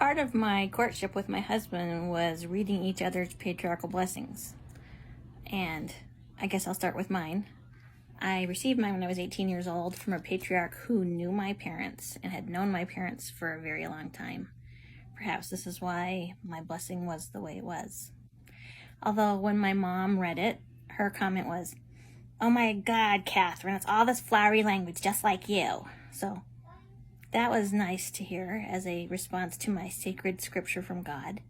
Part of my courtship with my husband was reading each other's patriarchal blessings. And I guess I'll start with mine. I received mine when I was 18 years old from a patriarch who knew my parents and had known my parents for a very long time. Perhaps this is why my blessing was the way it was. Although when my mom read it, her comment was, "Oh my God, Catherine, it's all this flowery language just like you." So that was nice to hear as a response to my sacred scripture from God.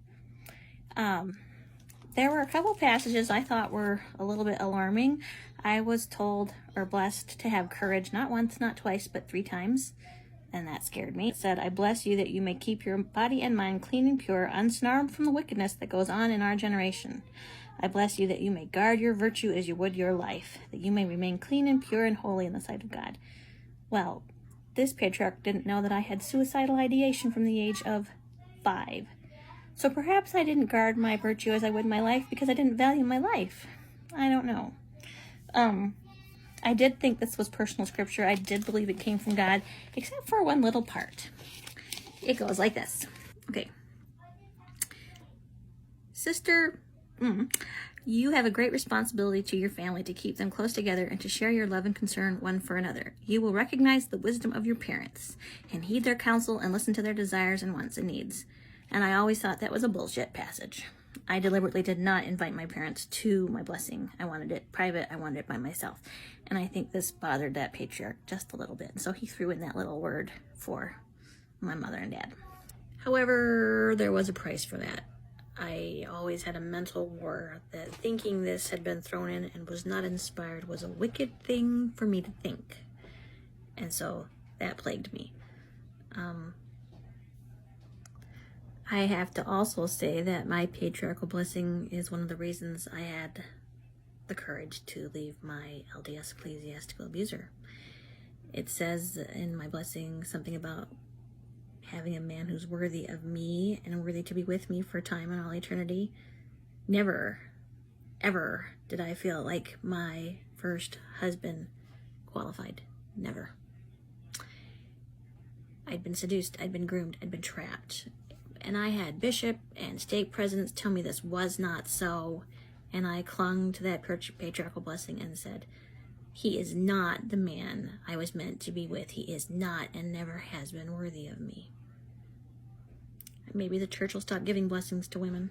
There were a couple passages I thought were a little bit alarming. I was told or blessed to have courage not once, not twice, but 3 times. And that scared me. It said, "I bless you that you may keep your body and mind clean and pure, unsnarled from the wickedness that goes on in our generation. I bless you that you may guard your virtue as you would your life, that you may remain clean and pure and holy in the sight of God." Well, this patriarch didn't know that I had suicidal ideation from the age of 5. So perhaps I didn't guard my virtue as I would my life because I didn't value my life. I don't know. I did think this was personal scripture. I did believe it came from God, except for one little part. It goes like this. Okay. Sister, you have a great responsibility to your family to keep them close together and to share your love and concern one for another. You will recognize the wisdom of your parents and heed their counsel and listen to their desires and wants and needs. And I always thought that was a bullshit passage. I deliberately did not invite my parents to my blessing. I wanted it private. I wanted it by myself. And I think this bothered that patriarch just a little bit. So he threw in that little word for my mother and dad. However, there was a price for that. I always had a mental war that thinking this had been thrown in and was not inspired was a wicked thing for me to think. And so that plagued me. I have to also say that my patriarchal blessing is one of the reasons I had the courage to leave my LDS ecclesiastical abuser. It says in my blessing something about having a man who's worthy of me and worthy to be with me for time and all eternity. Never, ever did I feel like my first husband qualified. Never. I'd been seduced, I'd been groomed, I'd been trapped. And I had bishop and stake presidents tell me this was not so. And I clung to that patriarchal blessing and said, he is not the man I was meant to be with. He is not and never has been worthy of me. Maybe the church will stop giving blessings to women.